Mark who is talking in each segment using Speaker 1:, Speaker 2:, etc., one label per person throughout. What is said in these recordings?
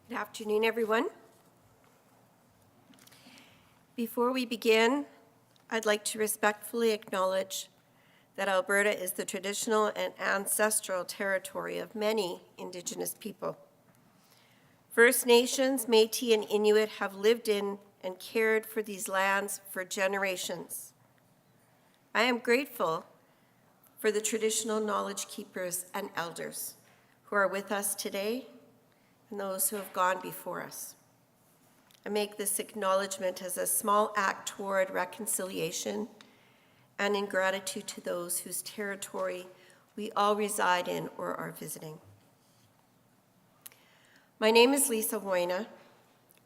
Speaker 1: Good afternoon, everyone. Before we begin, I'd like to respectfully acknowledge that Alberta is the traditional and ancestral territory of many Indigenous people. First Nations, Métis, and Inuit have lived in and cared for these lands for generations. I am grateful for the traditional knowledge keepers and elders who are with us today and those who have gone before us. I make this acknowledgement as a small act toward reconciliation and in gratitude to those whose territory we all reside in or are visiting. My name is Lisa Woyna,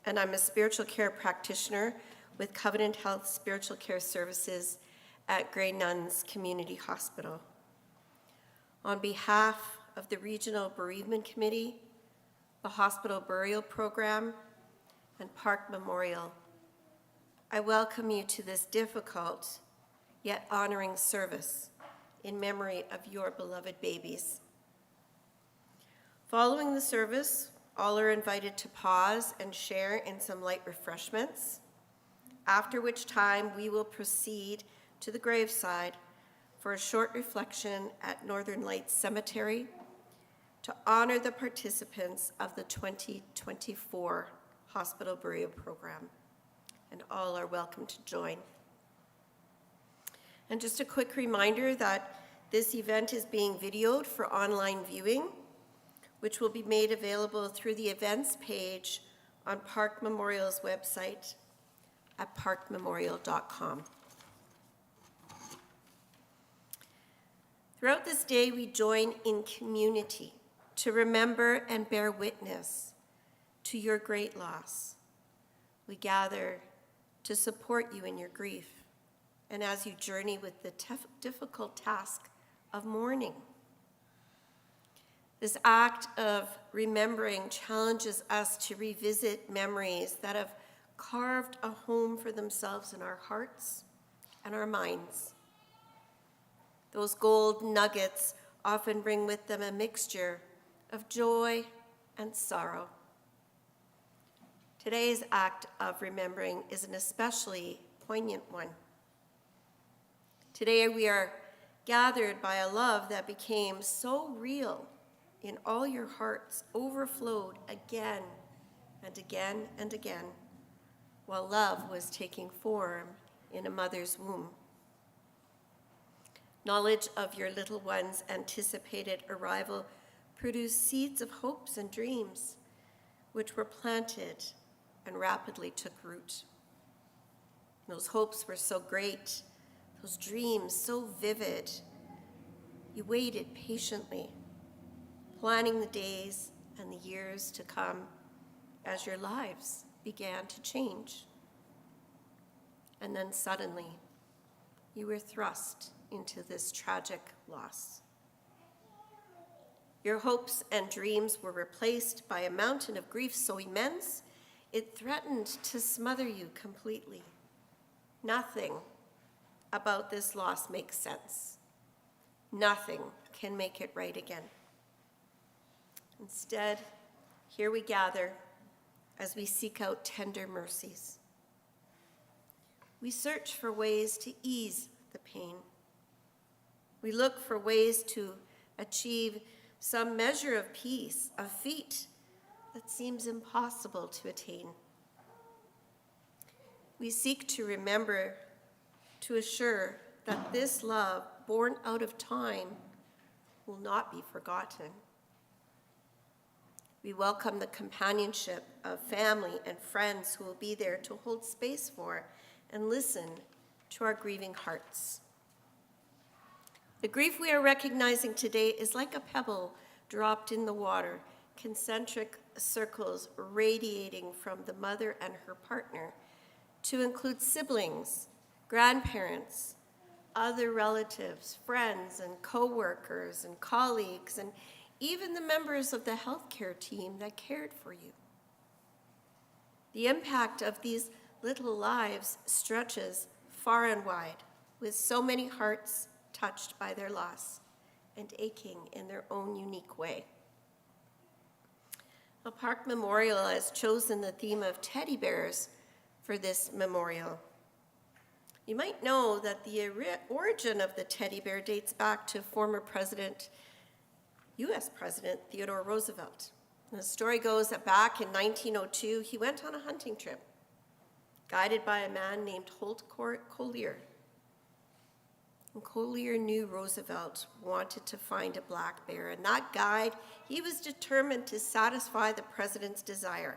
Speaker 1: and I'm a spiritual care practitioner with Covenant Health Spiritual Care Services at Grey Nuns Community Hospital. On behalf of the Regional Bereavement Committee, the Hospital Burial Program, and Park Memorial, I welcome you to this difficult yet honoring service in memory of your beloved babies. Following the service, all are invited to pause and share in some light refreshments, after which time we will proceed to the graveside for a short reflection at Northern Lights Cemetery to honor the participants of the 2024 Hospital Burial Program, and all are welcome to join. And just a quick reminder that this event is being videoed for online viewing, which will be made available through the events page on Park Memorial's website at parkmemorial.com. Throughout this day, we join in community to remember and bear witness to your great loss. We gather to support you in your grief and as you journey with the difficult task of mourning. This act of remembering challenges us to revisit memories that have carved a home for themselves in our hearts and our minds. Those gold nuggets often bring with them a mixture of joy and sorrow. Today's act of remembering is an especially poignant one. Today we are gathered by a love that became so real in all your hearts, overflowed again and again and again, while love was taking form in a mother's womb. Knowledge of your little one's anticipated arrival produced seeds of hopes and dreams, which were planted and rapidly took root. Those hopes were so great, those dreams so vivid. You waited patiently, planning the days and the years to come as your lives began to change. And then suddenly, you were thrust into this tragic loss. Your hopes and dreams were replaced by a mountain of grief so immense, it threatened to smother you completely. Nothing about this loss makes sense. Nothing can make it right again. Instead, here we gather as we seek out tender mercies. We search for ways to ease the pain. We look for ways to achieve some measure of peace, a feat that seems impossible to attain. We seek to remember, to assure that this love, born out of time, will not be forgotten. We welcome the companionship of family and friends who will be there to hold space for and listen to our grieving hearts. The grief we are recognizing today is like a pebble dropped in the water, concentric circles radiating from the mother and her partner to include siblings, grandparents, other relatives, friends and co-workers and colleagues, and even the members of the healthcare team that cared for you. The impact of these little lives stretches far and wide, with so many hearts touched by their loss and aching in their own unique way. A park memorial has chosen the theme of teddy bears for this memorial. You might know that the origin of the teddy bear dates back to former U.S. President Theodore Roosevelt. And the story goes that back in 1902, he went on a hunting trip, guided by a man named Holt Collier. And Collier knew Roosevelt wanted to find a black bear, and that guide, he was determined to satisfy the president's desire.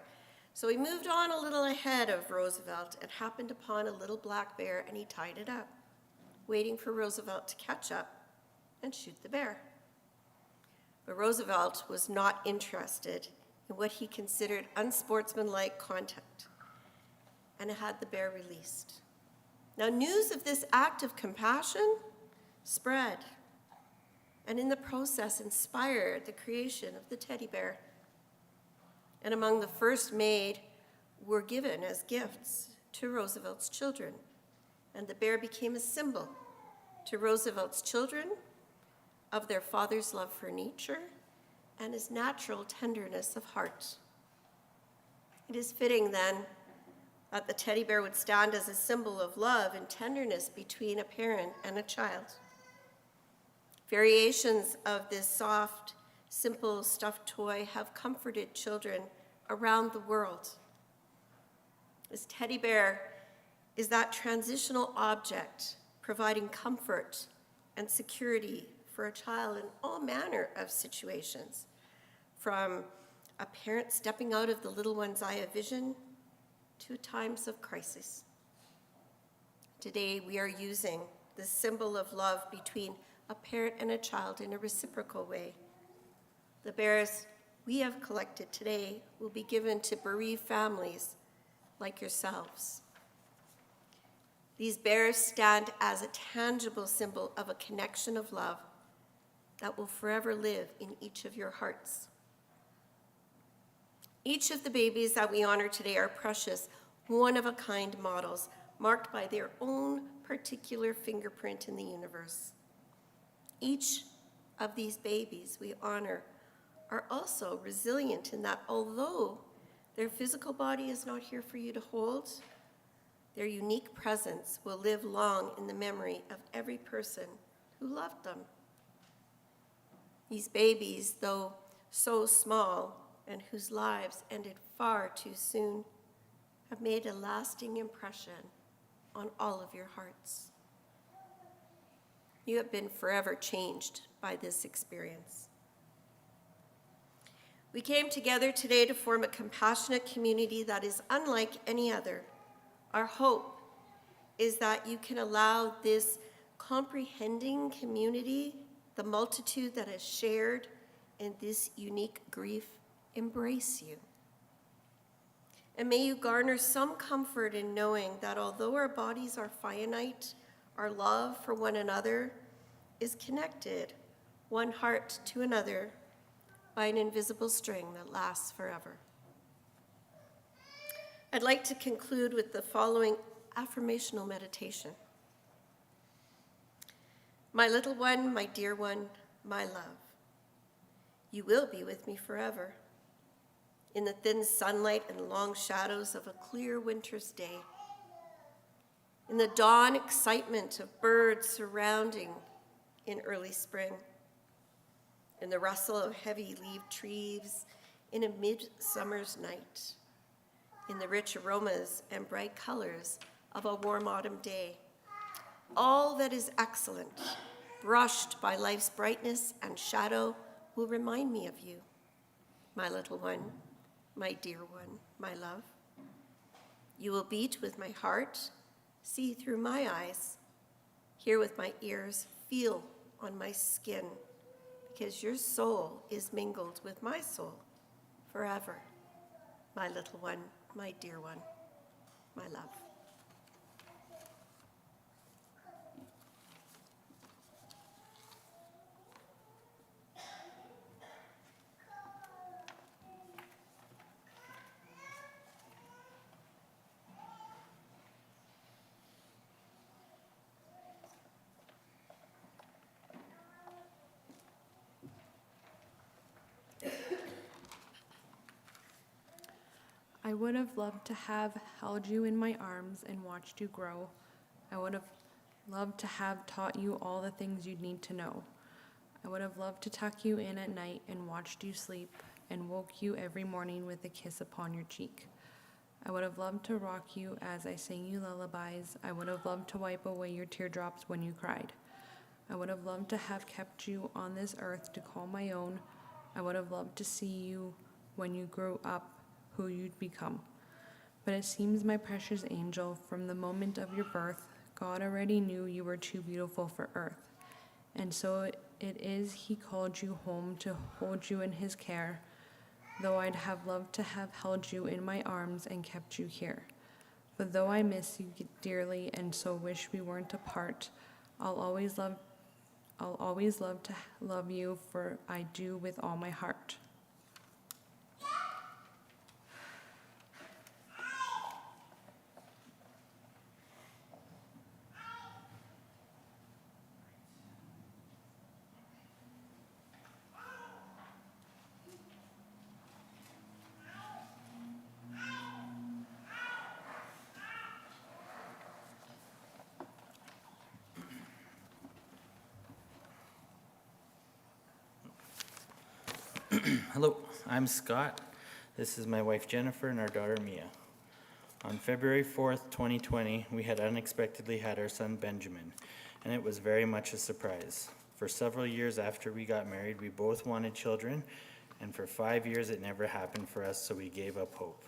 Speaker 1: So he moved on a little ahead of Roosevelt and happened upon a little black bear, and he tied it up, waiting for Roosevelt to catch up and shoot the bear. But Roosevelt was not interested in what he considered unsportsmanlike conduct and had the bear released. Now, news of this act of compassion spread, and in the process inspired the creation of the teddy bear. And among the first made were given as gifts to Roosevelt's children, and the bear became a symbol to Roosevelt's children of their father's love for nature and his natural tenderness of heart. It is fitting then that the teddy bear would stand as a symbol of love and tenderness between a parent and a child. Variations of this soft, simple stuffed toy have comforted children around the world. This teddy bear is that transitional object providing comfort and security for a child in all manner of situations, from a parent stepping out of the little one's eye of vision to times of crisis. Today, we are using the symbol of love between a parent and a child in a reciprocal way. The bears we have collected today will be given to bereaved families like yourselves. These bears stand as a tangible symbol of a connection of love that will forever live in each of your hearts. Each of the babies that we honor today are precious, one-of-a-kind models marked by their own particular fingerprint in the universe. Each of these babies we honor are also resilient in that although their physical body is not here for you to hold, their unique presence will live long in the memory of every person who loved them. These babies, though so small and whose lives ended far too soon, have made a lasting impression on all of your hearts. You have been forever changed by this experience. We came together today to form a compassionate community that is unlike any other. Our hope is that you can allow this comprehending community, the multitude that is shared in this unique grief, embrace you. And may you garner some comfort in knowing that although our bodies are finite, our love for one another is connected, one heart to another, by an invisible string that lasts forever. I'd like to conclude with the following affirmational meditation. My little one, my dear one, my love, you will be with me forever. In the thin sunlight and long shadows of a clear winter's day, in the dawn excitement of birds surrounding in early spring, in the rustle of heavy-leaved trees in a midsummer's night, in the rich aromas and bright colors of a warm autumn day, all that is excellent, brushed by life's brightness and shadow, will remind me of you, my little one, my dear one, my love. You will beat with my heart, see through my eyes, hear with my ears, feel on my skin, because your soul is mingled with my soul forever, my little one, my dear one, my love.
Speaker 2: I would have loved to have held you in my arms and watched you grow. I would have loved to have taught you all the things you'd need to know. I would have loved to tuck you in at night and watched you sleep and woke you every morning with a kiss upon your cheek. I would have loved to rock you as I sang you lullabies. I would have loved to wipe away your teardrops when you cried. I would have loved to have kept you on this earth to call my own. I would have loved to see you when you grew up, who you'd become. But it seems, my precious angel, from the moment of your birth, God already knew you were too beautiful for earth. And so it is he called you home to hold you in his care, though I'd have loved to have held you in my arms and kept you here. But though I miss you dearly and so wish we weren't apart, I'll always love to love you, for I do with all my heart.
Speaker 3: Hello, I'm Scott. This is my wife Jennifer and our daughter Mia. On February 4th, 2020, we had unexpectedly had our son Benjamin, and it was very much a surprise. For several years after we got married, we both wanted children, and for 5 years it never happened for us, so we gave up hope.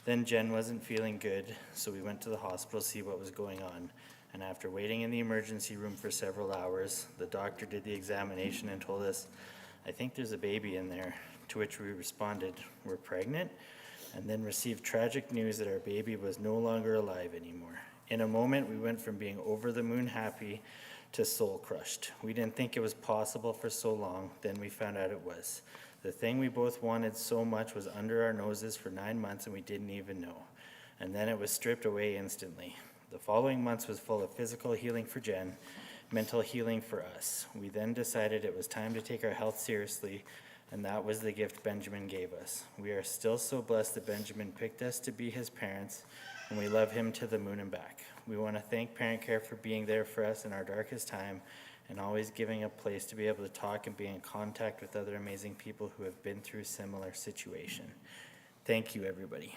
Speaker 3: Then Jen wasn't feeling good, so we went to the hospital to see what was going on. And after waiting in the emergency room for several hours, the doctor did the examination and told us, "I think there's a baby in there," to which we responded, "We're pregnant," and then received tragic news that our baby was no longer alive anymore. In a moment, we went from being over the moon happy to soul crushed. We didn't think it was possible for so long, then we found out it was. The thing we both wanted so much was under our noses for 9 months and we didn't even know. And then it was stripped away instantly. The following months was full of physical healing for Jen, mental healing for us. We then decided it was time to take our health seriously, and that was the gift Benjamin gave us. We are still so blessed that Benjamin picked us to be his parents, and we love him to the moon and back. We want to thank Parent Care for being there for us in our darkest time and always giving a place to be able to talk and be in contact with other amazing people who have been through a similar situation. Thank you, everybody.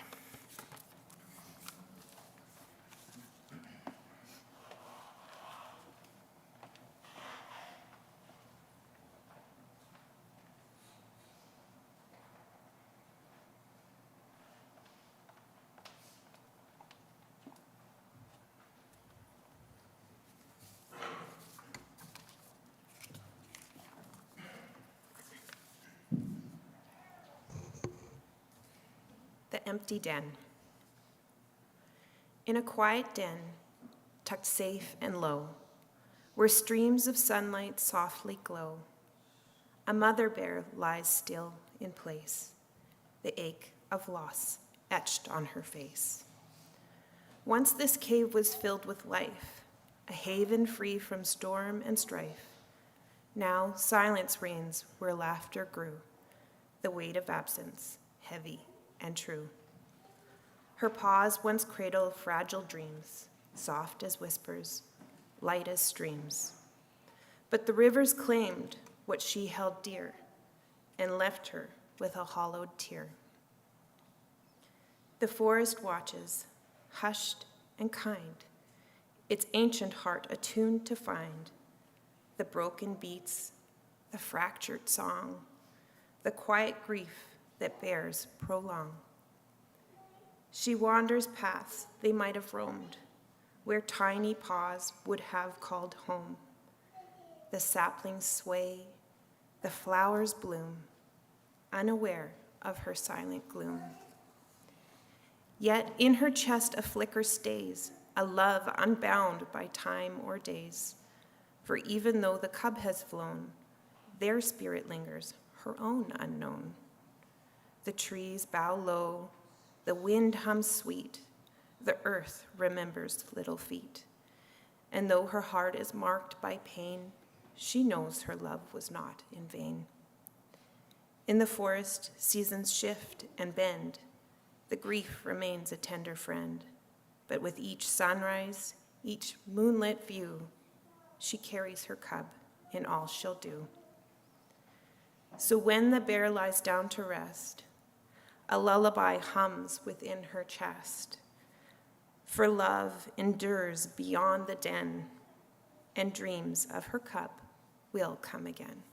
Speaker 1: The empty den. In a quiet den, tucked safe and low, where streams of sunlight softly glow, a mother bear lies still in place, the ache of loss etched on her face. Once this cave was filled with life, a haven free from storm and strife. Now silence reigns where laughter grew, the weight of absence heavy and true. Her paws once cradled fragile dreams, soft as whispers, light as streams. But the rivers claimed what she held dear and left her with a hollowed tear. The forest watches, hushed and kind, its ancient heart attuned to find the broken beats, the fractured song, the quiet grief that bears prolong. She wanders paths they might have roamed, where tiny paws would have called home. The saplings sway, the flowers bloom, unaware of her silent gloom. Yet in her chest a flicker stays, a love unbound by time or days. For even though the cub has flown, their spirit lingers, her own unknown. The trees bow low, the wind hums sweet, the earth remembers little feet. And though her heart is marked by pain, she knows her love was not in vain. In the forest, seasons shift and bend,
Speaker 4: The grief remains a tender friend, but with each sunrise, each moonlit view, she carries her cub in all she'll do. So when the bear lies down to rest, a lullaby hums within her chest, for love endures beyond the den, and dreams of her cub will come again.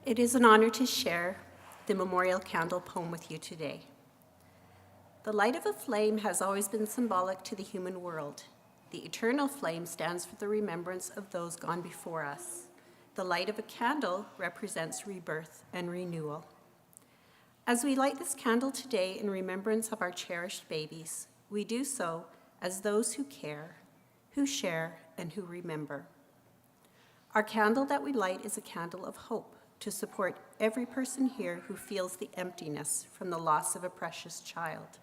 Speaker 5: It is an honor to share the memorial candle poem with you today. The light of a flame has always been symbolic to the human world. The eternal flame stands for the remembrance of those gone before us. The light of a candle represents rebirth and renewal. As we light this candle today in remembrance of our cherished babies, we do so as those who care, who share, and who remember. Our candle that we light is a candle of hope to support every person here who feels the emptiness from the loss of a precious child.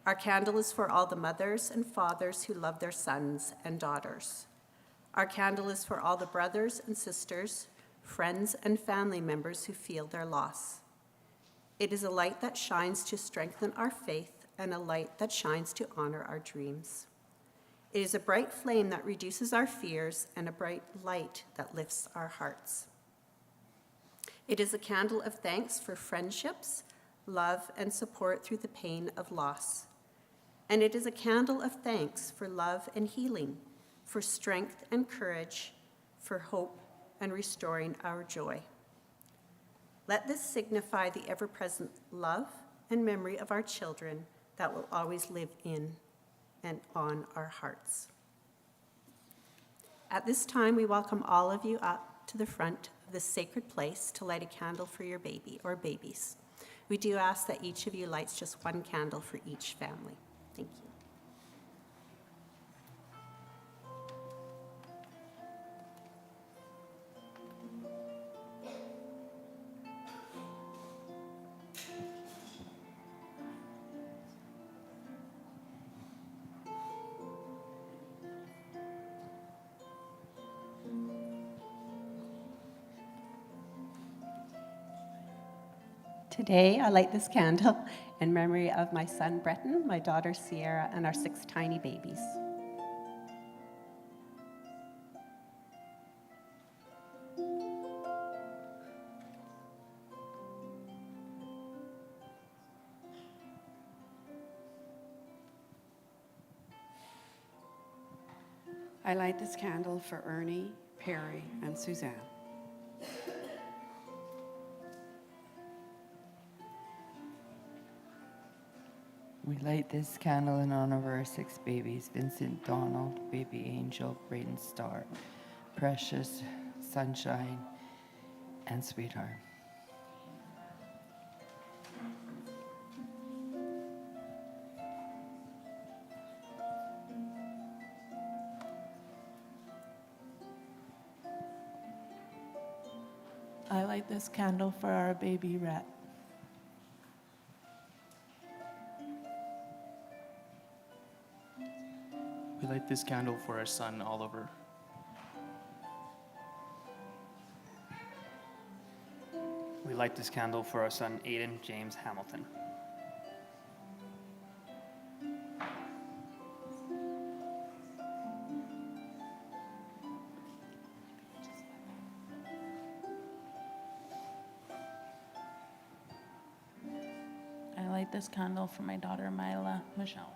Speaker 5: Our candle is for all the mothers and fathers who love their sons and daughters. Our candle is for all the brothers and sisters, friends and family members who feel their loss. It is a light that shines to strengthen our faith and a light that shines to honor our dreams. It is a bright flame that reduces our fears and a bright light that lifts our hearts. It is a candle of thanks for friendships, love, and support through the pain of loss. And it is a candle of thanks for love and healing, for strength and courage, for hope and restoring our joy. Let this signify the ever-present love and memory of our children that will always live in and on our hearts. At this time, we welcome all of you up to the front of this sacred place to light a candle for your baby or babies. We do ask that each of you lights just one candle for each family. Thank you. Today, I light this candle in memory of my son, Breton, my daughter, Sierra, and our 6 tiny babies.
Speaker 6: I light this candle for Ernie, Perry, and Suzanne.
Speaker 7: We light this candle in honor of our 6 babies, Vincent, Donald, Baby Angel, Braden Star, Precious, Sunshine, and Sweetheart.
Speaker 8: I light this candle for our baby rat.
Speaker 9: We light this candle for our son, Oliver. We light this candle for our son, Aiden James Hamilton.
Speaker 8: I light this candle for my daughter, Myla Michelle.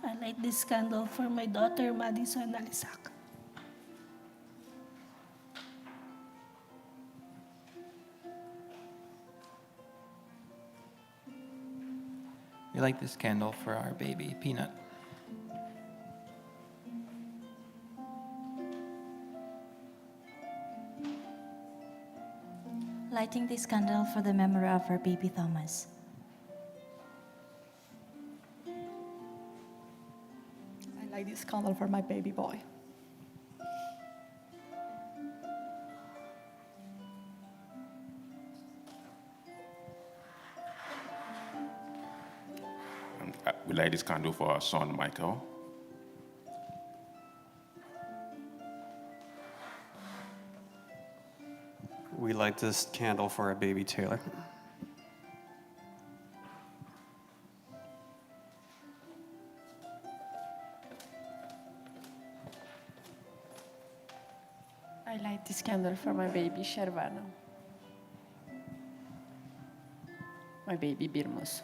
Speaker 10: I light this candle for my daughter, Madison Alisak.
Speaker 7: We light this candle for our baby, Peanut.
Speaker 11: Lighting this candle for the memory of our baby Thomas.
Speaker 8: I light this candle for my baby boy.
Speaker 12: We light this candle for our son, Michael.
Speaker 9: We light this candle for our baby, Taylor.
Speaker 8: I light this candle for my baby, Shervano. My baby, Birmus.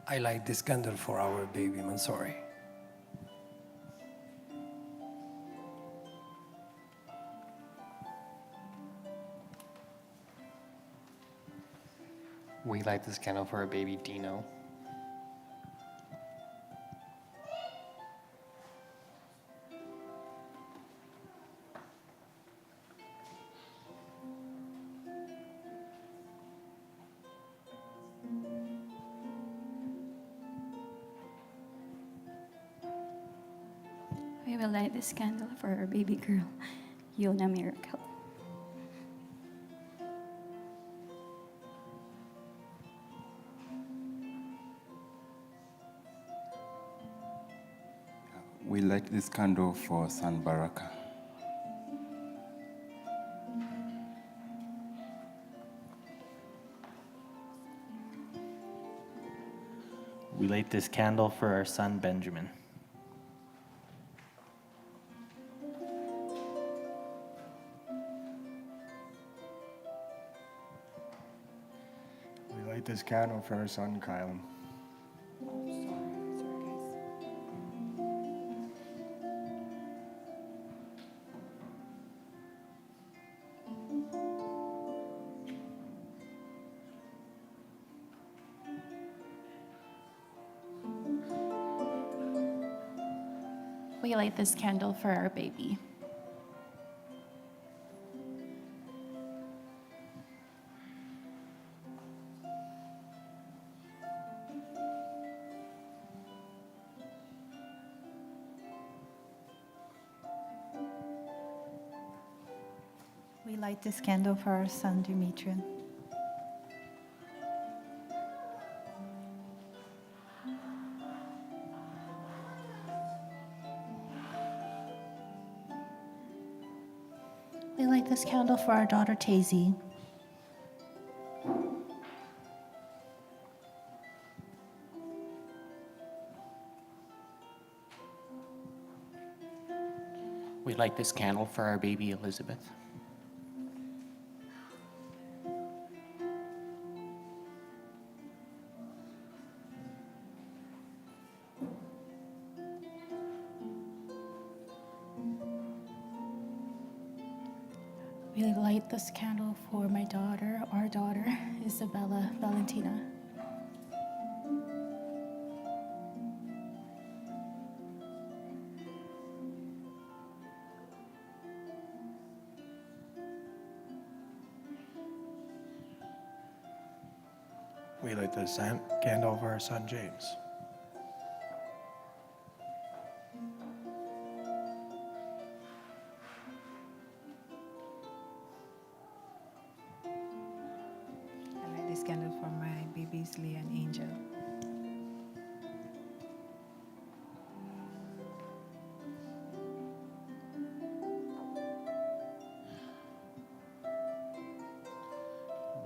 Speaker 13: I light this candle for our baby, Mansouri.
Speaker 9: We light this candle for our baby, Dino.
Speaker 11: We light this candle for our baby girl, Yona Miracle.
Speaker 12: We light this candle for San Baraka.
Speaker 3: We light this candle for our son Benjamin.
Speaker 13: We light this candle for our son Kylan.
Speaker 8: We light this candle for our baby.
Speaker 10: We light this candle for our son Demetrian. We light this candle for our daughter Tazy.
Speaker 9: We light this candle for our baby Elizabeth.
Speaker 8: We light this candle for my daughter, our daughter, Isabella Valentina.
Speaker 13: We light this candle for our son James.
Speaker 6: I light this candle for my babies Lee and Angel.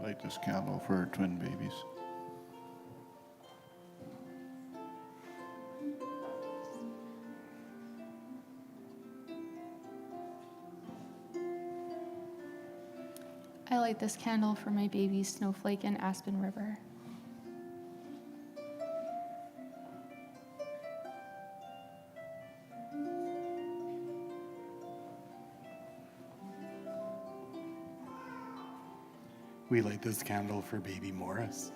Speaker 12: Light this candle for our twin babies.
Speaker 2: I light this candle for my babies Snowflake and Aspen River.
Speaker 13: We light this candle for baby Morris.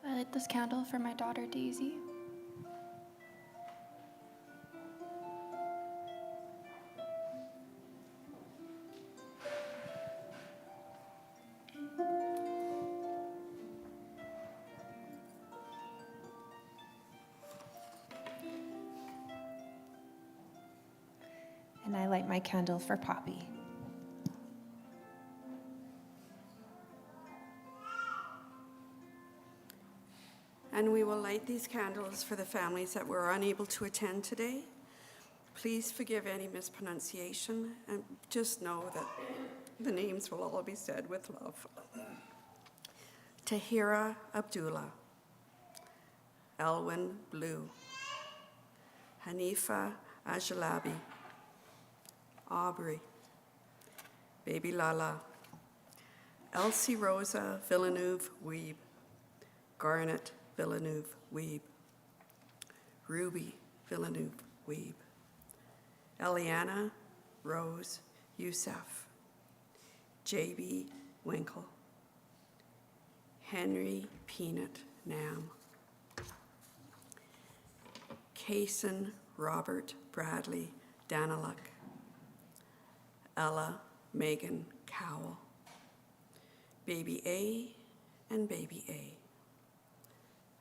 Speaker 2: I light this candle for my daughter Daisy.
Speaker 4: And I light my candle for Poppy.
Speaker 6: And we will light these candles for the families that were unable to attend today. Please forgive any mispronunciation, and just know that the names will all be said with love. Tahira Abdullah, Elwin Blue, Hanifa Ajalabi, Aubrey, Baby Lala, Elsie Rosa Villeneuve-Weeb, Garnet Villeneuve-Weeb, Ruby Villeneuve-Weeb, Eliana Rose Youssef, J.B. Winkle, Henry Peanut Nam. Kaysen Robert Bradley Daniluk. Ella Megan Cowell. Baby A and Baby A.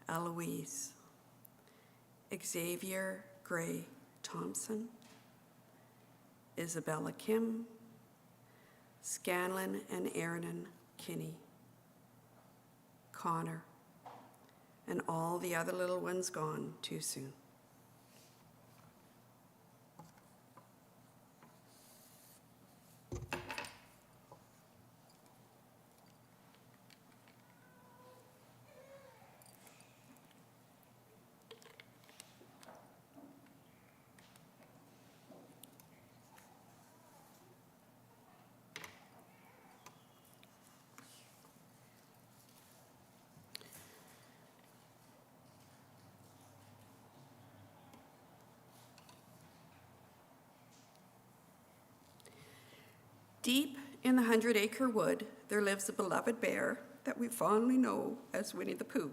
Speaker 6: Eloise. Xavier Gray Thompson. Isabella Kim. Scanlon and Aaron Kinney. Connor. And all the other little ones gone too soon. Deep in the 100-acre wood, there lives a beloved bear that we fondly know as Winnie the Pooh.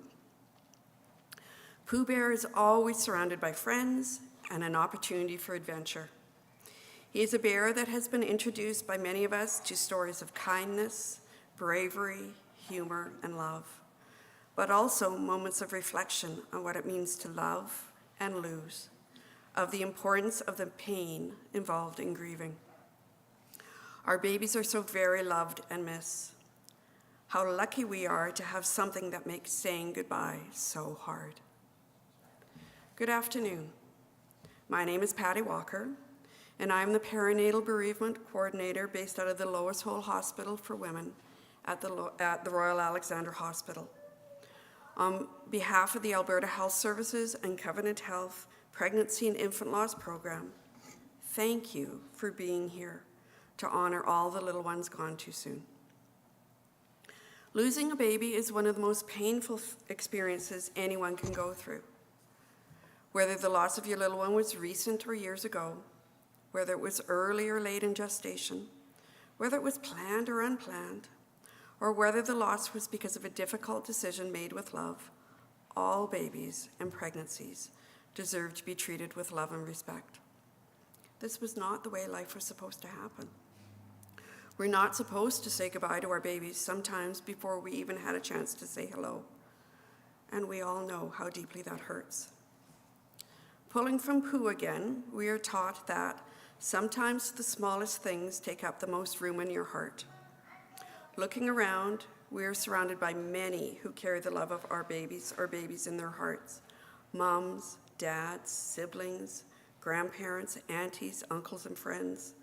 Speaker 6: Pooh Bear is always surrounded by friends and an opportunity for adventure. He is a bear that has been introduced by many of us to stories of kindness, bravery, humor, and love, but also moments of reflection on what it means to love and lose, of the importance of the pain involved in grieving. Our babies are so very loved and missed. How lucky we are to have something that makes saying goodbye so hard. Good afternoon. My name is Patty Walker, and I'm the Perinatal Bereavement Coordinator based out of the Lois Hole Hospital for Women at the Royal Alexandra Hospital. On behalf of the Alberta Health Services and Covenant Health Pregnancy and Infant Loss Program, thank you for being here to honor all the little ones gone too soon. Losing a baby is one of the most painful experiences anyone can go through. Whether the loss of your little one was recent or years ago, whether it was early or late in gestation, whether it was planned or unplanned, or whether the loss was because of a difficult decision made with love, all babies and pregnancies deserve to be treated with love and respect. This was not the way life was supposed to happen. We're not supposed to say goodbye to our babies sometimes before we even had a chance to say hello. And we all know how deeply that hurts. Pulling from Pooh again, we are taught that sometimes the smallest things take up the most room in your heart. Looking around, we are surrounded by many who carry the love of our babies in their hearts. Moms, dads, siblings, grandparents, aunties, uncles, and friends.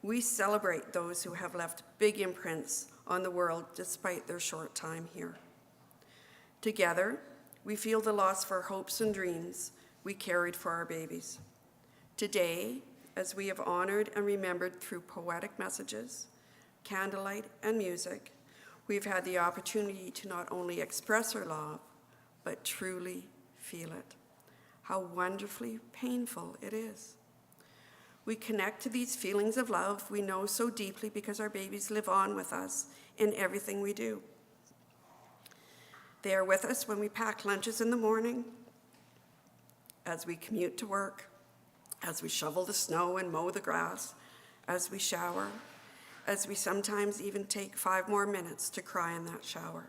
Speaker 6: We celebrate those who have left big imprints on the world despite their short time here. Together, we feel the loss for hopes and dreams we carried for our babies. Today, as we have honored and remembered through poetic messages, candlelight, and music, we've had the opportunity to not only express our love, but truly feel it. How wonderfully painful it is. We connect to these feelings of love we know so deeply because our babies live on with us in everything we do. They are with us when we pack lunches in the morning, as we commute to work, as we shovel the snow and mow the grass, as we shower, as we sometimes even take 5 more minutes to cry in that shower,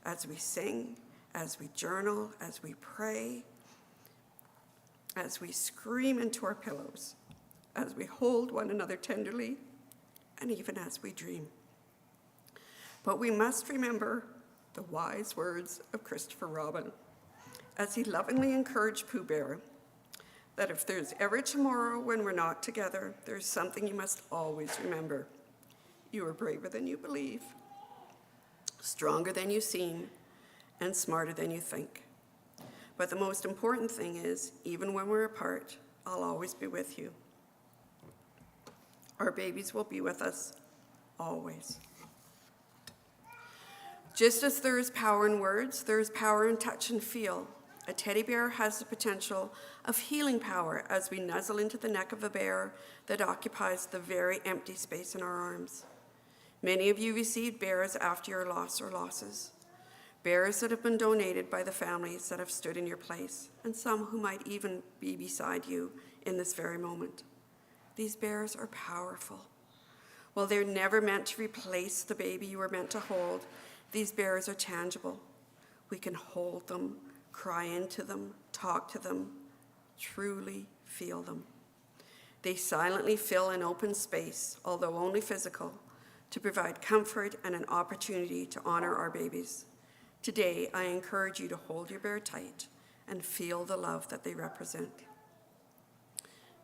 Speaker 6: as we sing, as we journal, as we pray, as we scream into our pillows, as we hold one another tenderly, and even as we dream. But we must remember the wise words of Christopher Robin, as he lovingly encouraged Pooh Bear, that if there's ever tomorrow when we're not together, there's something you must always remember. You are braver than you believe, stronger than you seem, and smarter than you think. But the most important thing is, even when we're apart, I'll always be with you. Our babies will be with us always. Just as there is power in words, there is power in touch and feel. A teddy bear has the potential of healing power as we nuzzle into the neck of a bear that occupies the very empty space in our arms. Many of you received bears after your loss or losses. bears that have been donated by the families that have stood in your place, and some who might even be beside you in this very moment. These bears are powerful. While they're never meant to replace the baby you were meant to hold, these bears are tangible. We can hold them, cry into them, talk to them, truly feel them. They silently fill an open space, although only physical, to provide comfort and an opportunity to honor our babies. Today, I encourage you to hold your bear tight and feel the love that they represent.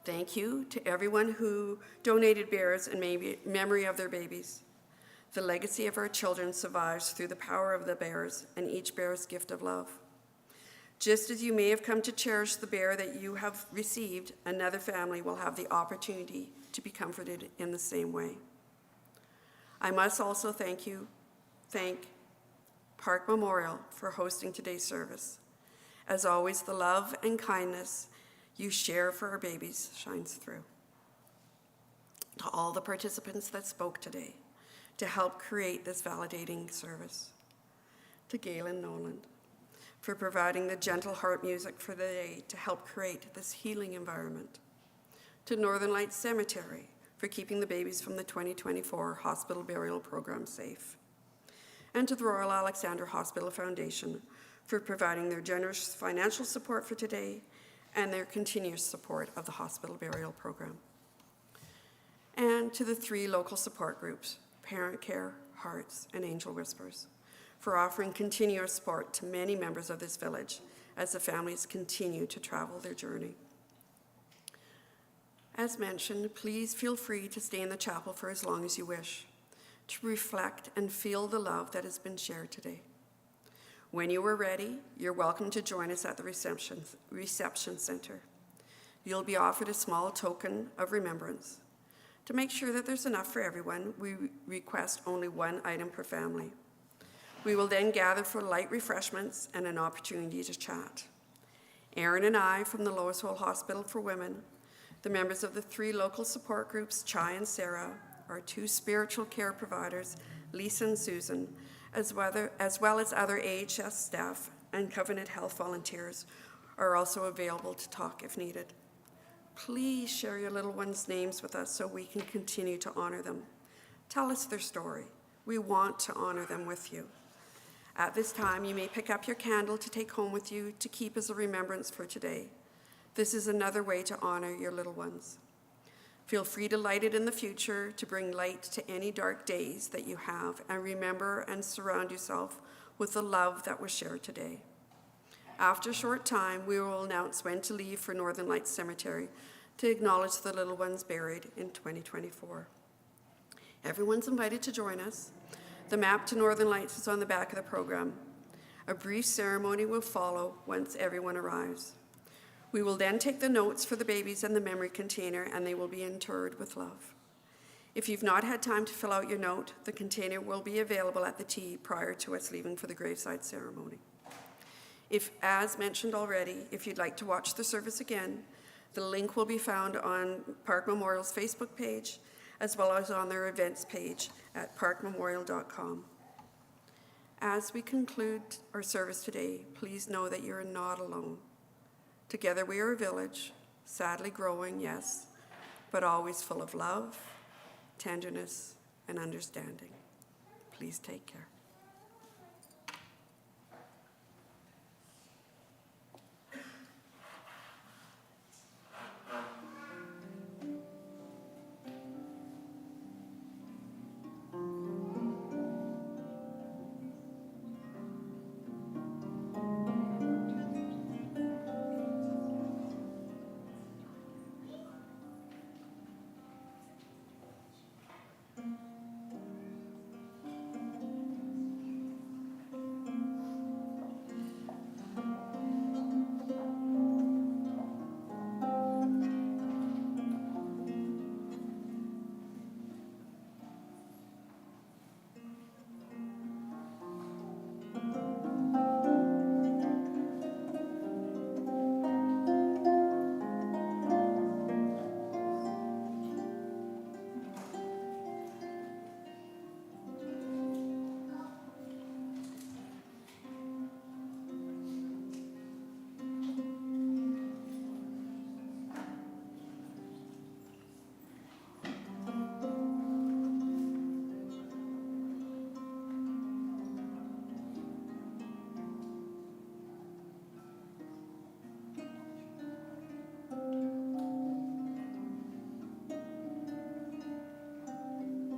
Speaker 6: Thank you to everyone who donated bears in memory of their babies. The legacy of our children survives through the power of the bears and each bear's gift of love. Just as you may have come to cherish the bear that you have received, another family will have the opportunity to be comforted in the same way. I must also thank Park Memorial for hosting today's service. As always, the love and kindness you share for our babies shines through. To all the participants that spoke today to help create this validating service. To Galen Noland for providing the gentle heart music for the day to help create this healing environment. To Northern Lights Cemetery for keeping the babies from the 2024 hospital burial program safe. And to the Royal Alexandra Hospital Foundation for providing their generous financial support for today and their continuous support of the hospital burial program. And to the 3 local support groups, Parent Care, Hearts, and Angel Whispers, for offering continuous support to many members of this village as the families continue to travel their journey. As mentioned, please feel free to stay in the chapel for as long as you wish, to reflect and feel the love that has been shared today. When you are ready, you're welcome to join us at the reception center. You'll be offered a small token of remembrance. To make sure that there's enough for everyone, we request only 1 item per family. We will then gather for light refreshments and an opportunity to chat. Erin and I from the Lois Hole Hospital for Women, the members of the 3 local support groups, Chai and Sarah, our 2 spiritual care providers, Lisa and Susan, as well as other AHS staff and Covenant Health volunteers are also available to talk if needed. Please share your little ones' names with us so we can continue to honor them. Tell us their story. We want to honor them with you. At this time, you may pick up your candle to take home with you to keep as a remembrance for today. This is another way to honor your little ones. Feel free to light it in the future to bring light to any dark days that you have, and remember and surround yourself with the love that was shared today. After a short time, we will announce when to leave for Northern Lights Cemetery to acknowledge the little ones buried in 2024. Everyone's invited to join us. The map to Northern Lights is on the back of the program. A brief ceremony will follow once everyone arrives. We will then take the notes for the babies and the memory container, and they will be interred with love. If you've not had time to fill out your note, the container will be available at the T prior to us leaving for the graveside ceremony. If, as mentioned already, if you'd like to watch the service again, the link will be found on Park Memorial's Facebook page, as well as on their events page at parkmemorial.com. As we conclude our service today, please know that you're not alone. Together we are a village, sadly growing, yes, but always full of love, tenderness, and understanding. Please take care.